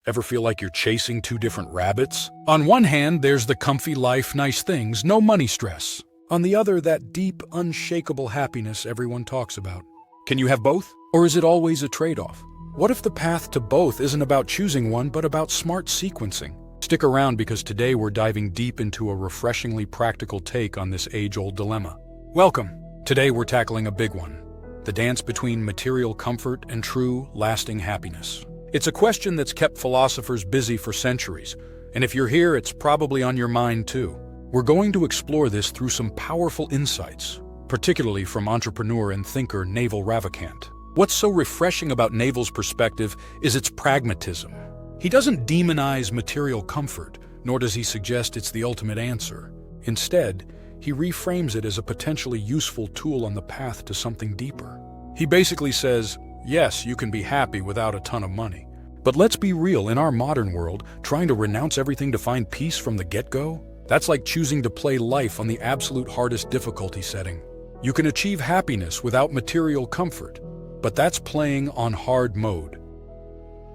Ever feel like you're chasing two different rabbits? On one hand, there's the comfy life, nice things, no money stress. On the other, that deep, unshakable happiness everyone talks about. Can you have both? Or is it always a trade-off? What if the path to both isn't about choosing one, but about smart sequencing? Stick around because today we're diving deep into a refreshingly practical take on this age-old dilemma. Welcome! Today we're tackling a big one. The dance between material comfort and true, lasting happiness. It's a question that's kept philosophers busy for centuries, and if you're here, it's probably on your mind too. We're going to explore this through some powerful insights, particularly from entrepreneur and thinker Naval Ravikant. What's so refreshing about Naval's perspective is its pragmatism. He doesn't demonize material comfort, nor does he suggest it's the ultimate answer. Instead, he reframes it as a potentially useful tool on the path to something deeper. He basically says, yes, you can be happy without a ton of money. But let's be real, in our modern world, trying to renounce everything to find peace from the get-go? That's like choosing to play life on the absolute hardest difficulty setting. You can achieve happiness without material comfort, but that's playing on hard mode.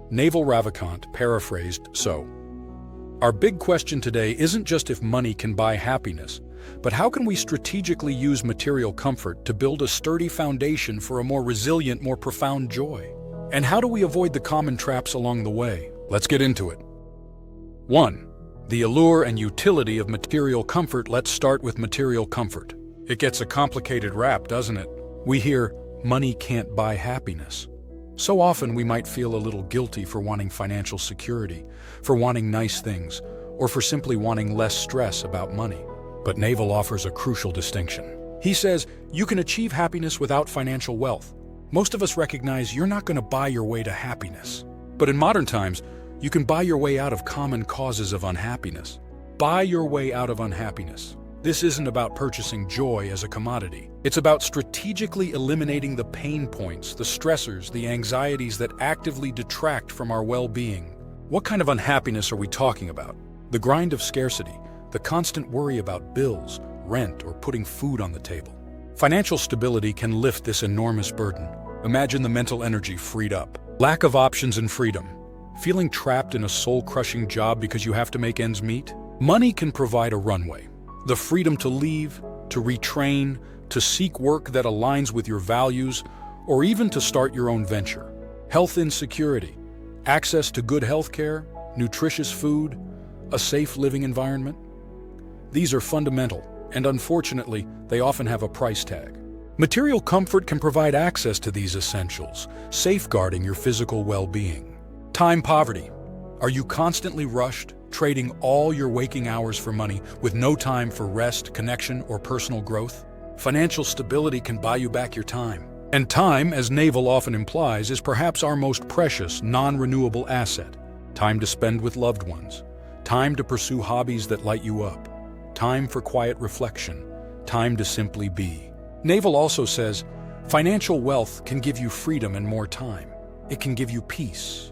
Naval Ravikant paraphrased so. Our big question today isn't just if money can buy happiness, but how can we strategically use material comfort to build a sturdy foundation for a more resilient, more profound joy? And how do we avoid the common traps along the way? Let's get into it. 1. The allure and utility of material comfort. Let's start with material comfort. It gets a complicated rap, doesn't it? We hear, money can't buy happiness. So often we might feel a little guilty for wanting financial security, for wanting nice things, or for simply wanting less stress about money. But Naval offers a crucial distinction. He says, you can achieve happiness without financial wealth. Most of us recognize you're not going to buy your way to happiness. But in modern times, you can buy your way out of common causes of unhappiness. Buy your way out of unhappiness. This isn't about purchasing joy as a commodity. It's about strategically eliminating the pain points, the stressors, the anxieties that actively detract from our well-being. What kind of unhappiness are we talking about? The grind of scarcity, the constant worry about bills, rent, or putting food on the table. Financial stability can lift this enormous burden. Imagine the mental energy freed up. Lack of options and freedom. Feeling trapped in a soul-crushing job because you have to make ends meet? Money can provide a runway. The freedom to leave, to retrain, to seek work that aligns with your values, or even to start your own venture. Health insecurity. Access to good health care, nutritious food, a safe living environment. These are fundamental, and unfortunately, they often have a price tag. Material comfort can provide access to these essentials, safeguarding your physical well-being. Time poverty. Are you constantly rushed, trading all your waking hours for money with no time for rest, connection, or personal growth? Financial stability can buy you back your time. And time, as Naval often implies, is perhaps our most precious, non-renewable asset. Time to spend with loved ones. Time to pursue hobbies that light you up. Time for quiet reflection. Time to simply be. Naval also says, financial wealth can give you freedom and more time. It can give you peace.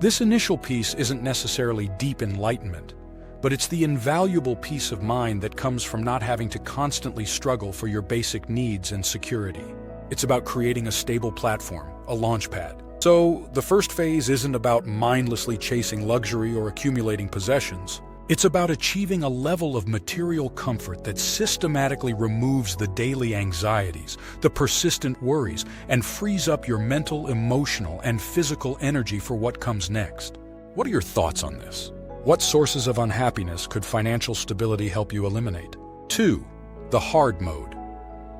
This initial peace isn't necessarily deep enlightenment, but it's the invaluable peace of mind that comes from not having to constantly struggle for your basic needs and security. It's about creating a stable platform, a launchpad. So, the first phase isn't about mindlessly chasing luxury or accumulating possessions. It's about achieving a level of material comfort that systematically removes the daily anxieties, the persistent worries, and frees up your mental, emotional, and physical energy for what comes next. What are your thoughts on this? What sources of unhappiness could financial stability help you eliminate? 2. The hard mode.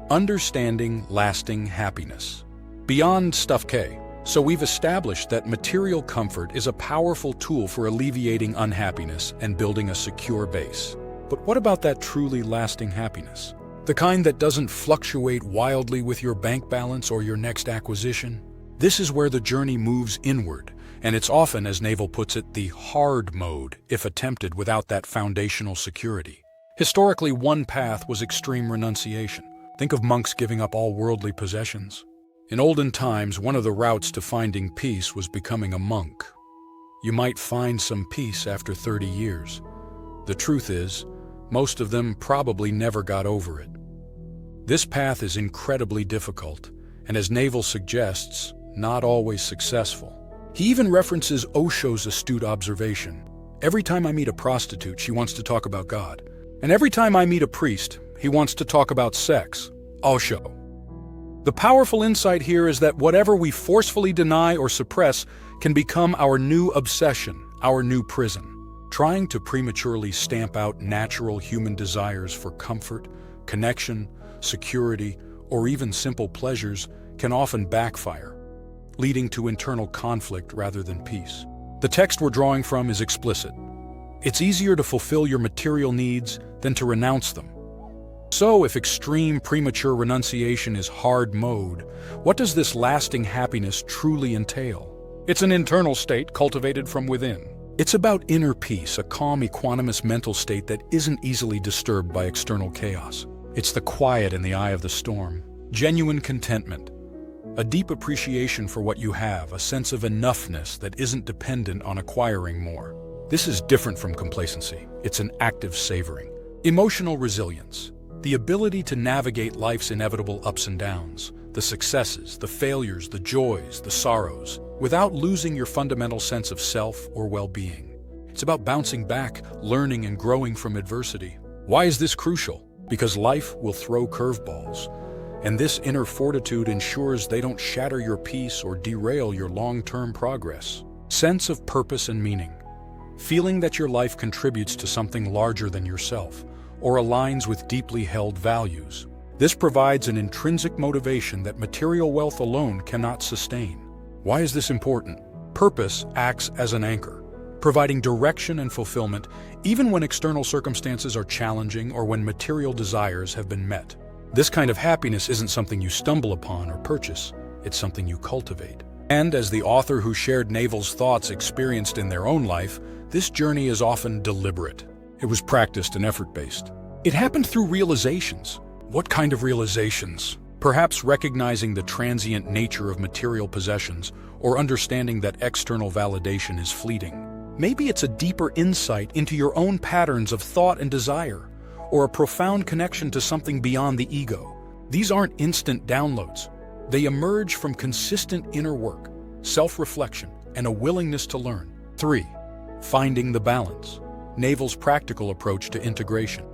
Understanding lasting happiness. Beyond Stuff K. So we've established that material comfort is a powerful tool for alleviating unhappiness and building a secure base. But what about that truly lasting happiness? The kind that doesn't fluctuate wildly with your bank balance or your next acquisition? This is where the journey moves inward, and it's often, as Naval puts it, the hard mode if attempted without that foundational security. Historically, one path was extreme renunciation. Think of monks giving up all worldly possessions. In olden times, one of the routes to finding peace was becoming a monk. You might find some peace after 30 years. The truth is, most of them probably never got over it. This path is incredibly difficult, and as Naval suggests, not always successful. He even references Osho's astute observation. Every time I meet a prostitute, she wants to talk about God. And every time I meet a priest, he wants to talk about sex. Osho. The powerful insight here is that whatever we forcefully deny or suppress can become our new obsession, our new prison. Trying to prematurely stamp out natural human desires for comfort, connection, security, or even simple pleasures can often backfire, leading to internal conflict rather than peace. The text we're drawing from is explicit. It's easier to fulfill your material needs than to renounce them. So, if extreme premature renunciation is hard mode, what does this lasting happiness truly entail? It's an internal state cultivated from within. It's about inner peace, a calm, equanimous mental state that isn't easily disturbed by external chaos. It's the quiet in the eye of the storm, genuine contentment, a deep appreciation for what you have, a sense of enoughness that isn't dependent on acquiring more. This is different from complacency. It's an active savoring. Emotional resilience, the ability to navigate life's inevitable ups and downs, the successes, the failures, the joys, the sorrows, without losing your fundamental sense of self or well-being. It's about bouncing back, learning and growing from adversity. Why is this crucial? Because life will throw curveballs, and this inner fortitude ensures they don't shatter your peace or derail your long-term progress. Sense of purpose and meaning. Feeling that your life contributes to something larger than yourself, or aligns with deeply held values. This provides an intrinsic motivation that material wealth alone cannot sustain. Why is this important? Purpose acts as an anchor, providing direction and fulfillment even when external circumstances are challenging or when material desires have been met. This kind of happiness isn't something you stumble upon or purchase, it's something you cultivate. And as the author who shared Naval's thoughts experienced in their own life, this journey is often deliberate. It was practiced and effort-based. It happened through realizations. What kind of realizations? Perhaps recognizing the transient nature of material possessions or understanding that external validation is fleeting. Maybe it's a deeper insight into your own patterns of thought and desire, or a profound connection to something beyond the ego. These aren't instant downloads. They emerge from consistent inner work, self-reflection, and a willingness to learn. 3. Finding the balance. Naval's practical approach to integration.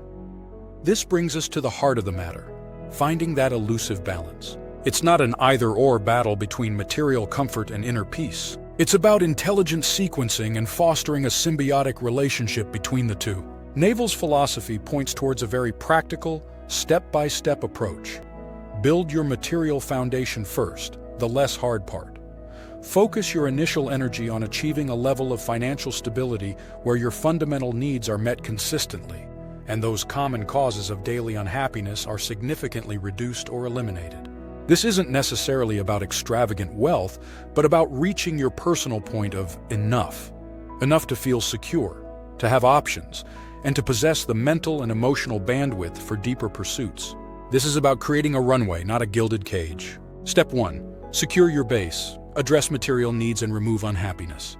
This brings us to the heart of the matter, finding that elusive balance. It's not an either-or battle between material comfort and inner peace. It's about intelligent sequencing and fostering a symbiotic relationship between the two. Naval's philosophy points towards a very practical, step-by-step approach. Build your material foundation first, the less hard part. Focus your initial energy on achieving a level of financial stability where your fundamental needs are met consistently, and those common causes of daily unhappiness are significantly reduced or eliminated. This isn't necessarily about extravagant wealth, but about reaching your personal point of enough. Enough to feel secure, to have options, and to possess the mental and emotional bandwidth for deeper pursuits. This is about creating a runway, not a gilded cage. Step 1. Secure your base. Address material needs and remove unhappiness.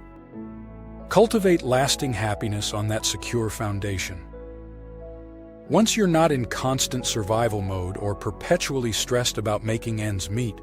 Cultivate lasting happiness on that secure foundation. Once you're not in constant survival mode or perpetually stressed about making ends meet,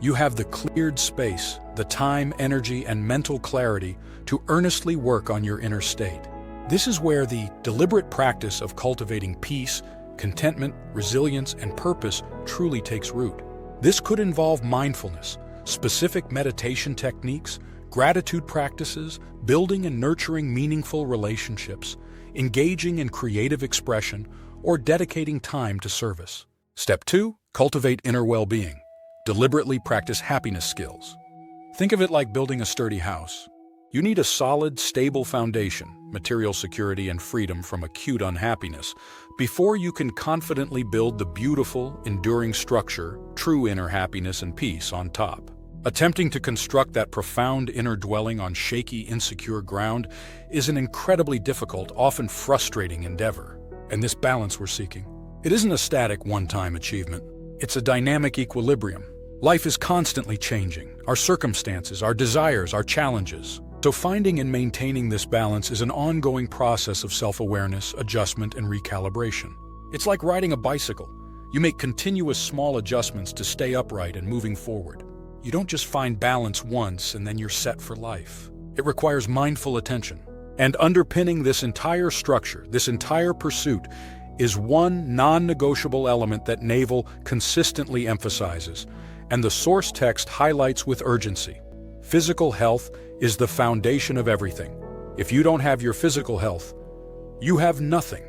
you have the cleared space, the time, energy, and mental clarity to earnestly work on your inner state. This is where the deliberate practice of cultivating peace, contentment, resilience, and purpose truly takes root. This could involve mindfulness, specific meditation techniques, gratitude practices, building and nurturing meaningful relationships, engaging in creative expression, or dedicating time to service. Step 2. Cultivate inner well-being. Deliberately practice happiness skills. Think of it like building a sturdy house. You need a solid, stable foundation, material security and freedom from acute unhappiness, before you can confidently build the beautiful, enduring structure, true inner happiness and peace on top. Attempting to construct that profound inner dwelling on shaky, insecure ground is an incredibly difficult, often frustrating endeavor. And this balance we're seeking, it isn't a static, one-time achievement. It's a dynamic equilibrium. Life is constantly changing, our circumstances, our desires, our challenges. So finding and maintaining this balance is an ongoing process of self-awareness, adjustment, and recalibration. It's like riding a bicycle. You make continuous small adjustments to stay upright and moving forward. You don't just find balance once and then you're set for life. It requires mindful attention. And underpinning this entire structure, this entire pursuit, is one non-negotiable element that Naval consistently emphasizes, and the source text highlights with urgency. Physical health is the foundation of everything. If you don't have your physical health, you have nothing.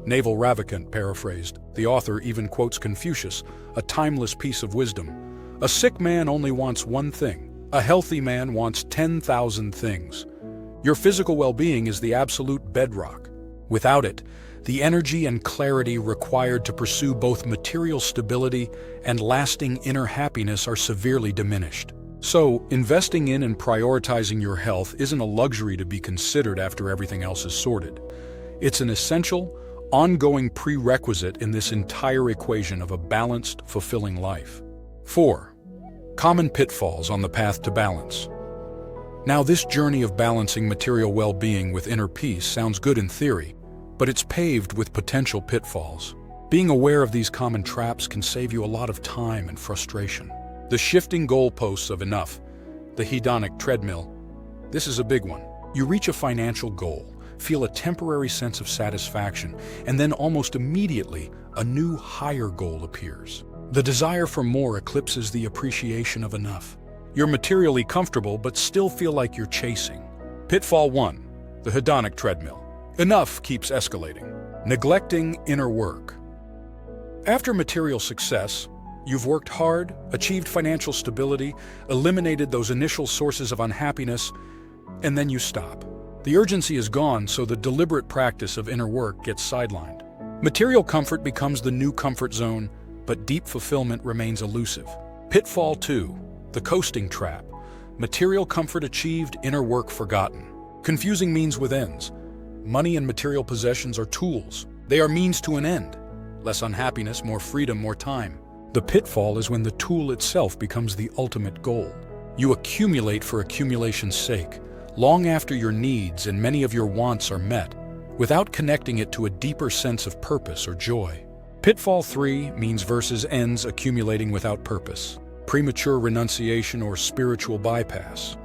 Naval Ravikant paraphrased. The author even quotes Confucius, a timeless piece of wisdom. A sick man only wants one thing. A healthy man wants 10,000 things. Your physical well-being is the absolute bedrock. Without it, the energy and clarity required to pursue both material stability and lasting inner happiness are severely diminished. So, investing in and prioritizing your health isn't a luxury to be considered after everything else is sorted. It's an essential, ongoing prerequisite in this entire equation of a balanced, fulfilling life. 4. Common pitfalls on the path to balance. Now, this journey of balancing material well-being with inner peace sounds good in theory, but it's paved with potential pitfalls. Being aware of these common traps can save you a lot of time and frustration. The shifting goalposts of enough, the hedonic treadmill. This is a big one. You reach a financial goal, feel a temporary sense of satisfaction, and then almost immediately, a new higher goal appears. The desire for more eclipses the appreciation of enough. You're materially comfortable but still feel like you're chasing. Pitfall 1. The hedonic treadmill. Enough keeps escalating. Neglecting inner work. After material success, you've worked hard, achieved financial stability, eliminated those initial sources of unhappiness, and then you stop. The urgency is gone, so the deliberate practice of inner work gets sidelined. Material comfort becomes the new comfort zone, but deep fulfillment remains elusive. Pitfall 2. The coasting trap. Material comfort achieved, inner work forgotten. Confusing means with ends. Money and material possessions are tools. They are means to an end. Less unhappiness, more freedom, more time. The pitfall is when the tool itself becomes the ultimate goal. You accumulate for accumulation's sake, long after your needs and many of your wants are met, without connecting it to a deeper sense of purpose or joy. Pitfall 3 means versus ends accumulating without purpose. Premature renunciation or spiritual bypass.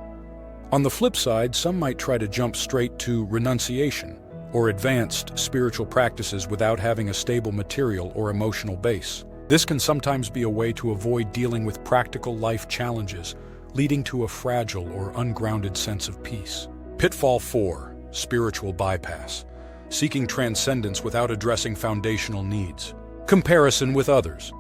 On the flip side, some might try to jump straight to renunciation or advanced spiritual practices without having a stable material or emotional base. This can sometimes be a way to avoid dealing with practical life challenges, leading to a fragile or ungrounded sense of peace. Pitfall 4. Spiritual bypass. Seeking transcendence without addressing foundational needs. Comparison with others.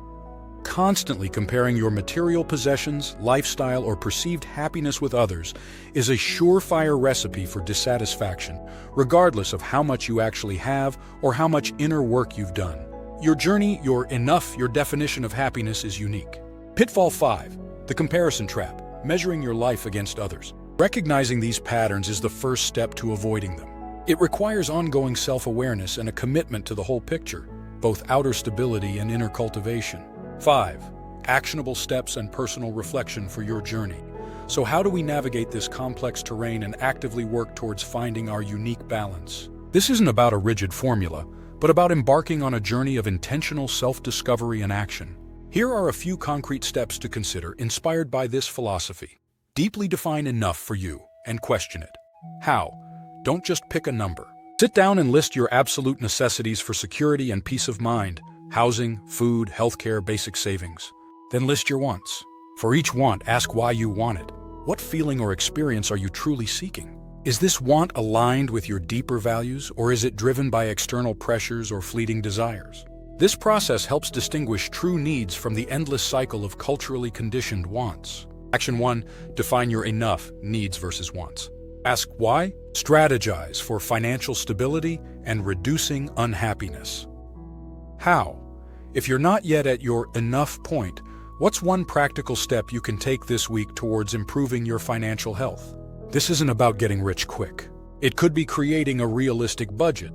Constantly comparing your material possessions, lifestyle, or perceived happiness with others is a surefire recipe for dissatisfaction, regardless of how much you actually have or how much inner work you've done. Your journey, your enough, your definition of happiness is unique. Pitfall 5. The comparison trap. Measuring your life against others. Recognizing these patterns is the first step to avoiding them. It requires ongoing self-awareness and a commitment to the whole picture, both outer stability and inner cultivation. 5. Actionable steps and personal reflection for your journey. So how do we navigate this complex terrain and actively work towards finding our unique balance? This isn't about a rigid formula, but about embarking on a journey of intentional self-discovery and action. Here are a few concrete steps to consider inspired by this philosophy. Deeply define enough for you and question it. How? Don't just pick a number. Sit down and list your absolute necessities for security and peace of mind. Housing, food, healthcare, basic savings. Then list your wants. For each want, ask why you want it. What feeling or experience are you truly seeking? Is this want aligned with your deeper values, or is it driven by external pressures or fleeting desires? This process helps distinguish true needs from the endless cycle of culturally conditioned wants. Action 1. Define your enough needs versus wants. Ask why. Strategize for financial stability and reducing unhappiness. How? If you're not yet at your enough point, what's one practical step you can take this week towards improving your financial health? This isn't about getting rich quick. It could be creating a realistic budget,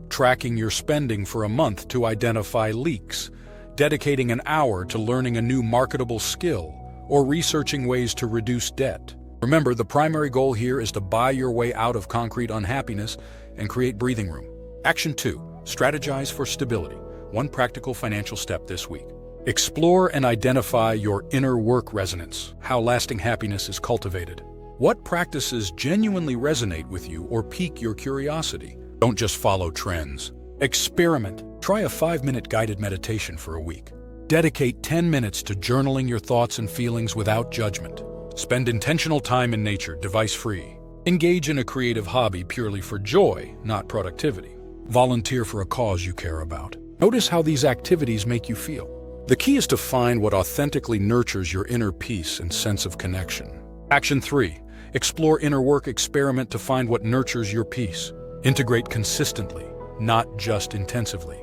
tracking your spending for a month to identify leaks, dedicating an hour to learning a new marketable skill, or researching ways to reduce debt. Remember, the primary goal here is to buy your way out of concrete unhappiness and create breathing room. Action 2. Strategize for stability. One practical financial step this week. Explore and identify your inner work resonance, how lasting happiness is cultivated. What practices genuinely resonate with you or pique your curiosity? Don't just follow trends. Experiment. Try a 5-minute guided meditation for a week. Dedicate 10 minutes to journaling your thoughts and feelings without judgment. Spend intentional time in nature, device-free. Engage in a creative hobby purely for joy, not productivity. Volunteer for a cause you care about. Notice how these activities make you feel. The key is to find what authentically nurtures your inner peace and sense of connection. Action 3. Explore inner work experiment to find what nurtures your peace. Integrate consistently, not just intensively.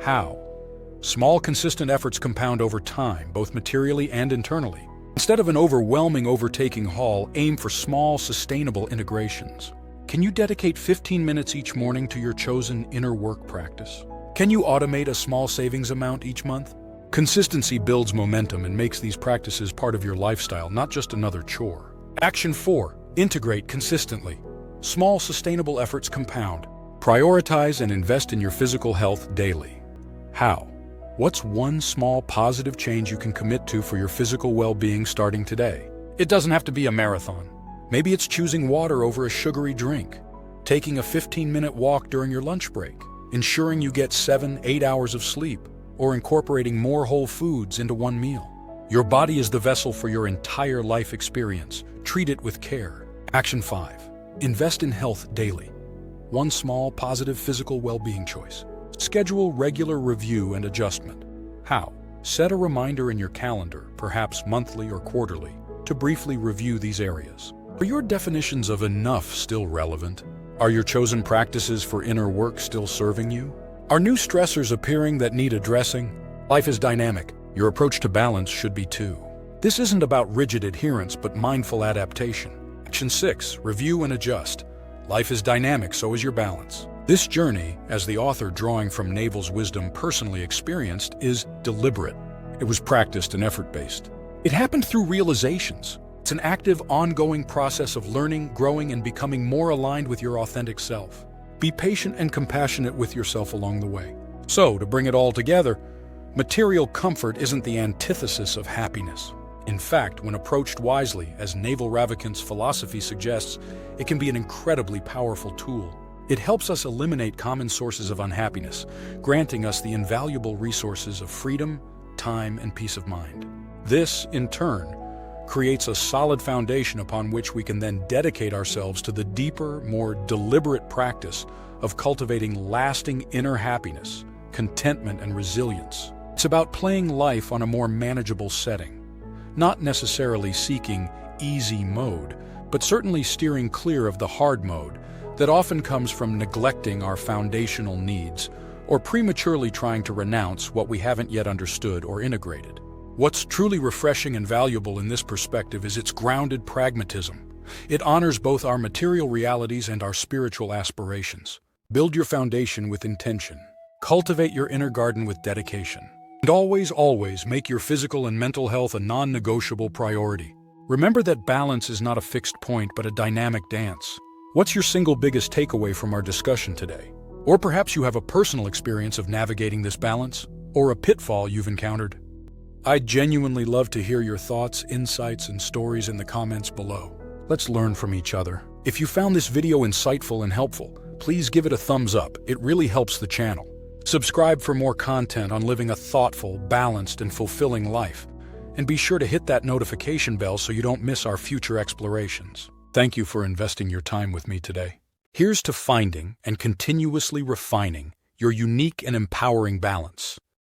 How? Small, consistent efforts compound over time, both materially and internally. Instead of an overwhelming, overtaking haul, aim for small, sustainable integrations. Can you dedicate 15 minutes each morning to your chosen inner work practice? Can you automate a small savings amount each month? Consistency builds momentum and makes these practices part of your lifestyle, not just another chore. Action 4. Integrate consistently. Small, sustainable efforts compound. Prioritize and invest in your physical health daily. How? What's one small positive change you can commit to for your physical well-being starting today? It doesn't have to be a marathon. Maybe it's choosing water over a sugary drink, taking a 15-minute walk during your lunch break, ensuring you get 7-8 hours of sleep, or incorporating more whole foods into one meal. Your body is the vessel for your entire life experience. Treat it with care. Action 5. Invest in health daily. One small, positive physical well-being choice. Schedule regular review and adjustment. How? Set a reminder in your calendar, perhaps monthly or quarterly, to briefly review these areas. Are your definitions of enough still relevant? Are your chosen practices for inner work still serving you? Are new stressors appearing that need addressing? Life is dynamic. Your approach to balance should be too. This isn't about rigid adherence, but mindful adaptation. Action 6. Review and adjust. Life is dynamic, so is your balance. This journey, as the author drawing from Naval's wisdom personally experienced, is deliberate. It was practiced and effort-based. It happened through realizations. It's an active, ongoing process of learning, growing, and becoming more aligned with your authentic self. Be patient and compassionate with yourself along the way. So, to bring it all together, material comfort isn't the antithesis of happiness. In fact, when approached wisely, as Naval Ravikant's philosophy suggests, it can be an incredibly powerful tool. It helps us eliminate common sources of unhappiness, granting us the invaluable resources of freedom, time, and peace of mind. This, in turn, creates a solid foundation upon which we can then dedicate ourselves to the deeper, more deliberate practice of cultivating lasting inner happiness, contentment, and resilience. It's about playing life on a more manageable setting, not necessarily seeking easy mode, but certainly steering clear of the hard mode that often comes from neglecting our foundational needs or prematurely trying to renounce what we haven't yet understood or integrated. What's truly refreshing and valuable in this perspective is its grounded pragmatism. It honors both our material realities and our spiritual aspirations. Build your foundation with intention. Cultivate your inner garden with dedication. And always, always make your physical and mental health a non-negotiable priority. Remember that balance is not a fixed point, but a dynamic dance. What's your single biggest takeaway from our discussion today? Or perhaps you have a personal experience of navigating this balance, or a pitfall you've encountered. I'd genuinely love to hear your thoughts, insights, and stories in the comments below. Let's learn from each other. If you found this video insightful and helpful, please give it a thumbs up. It really helps the channel. Subscribe for more content on living a thoughtful, balanced, and fulfilling life. And be sure to hit that notification bell so you don't miss our future explorations. Thank you for investing your time with me today. Here's to finding and continuously refining your unique and empowering balance.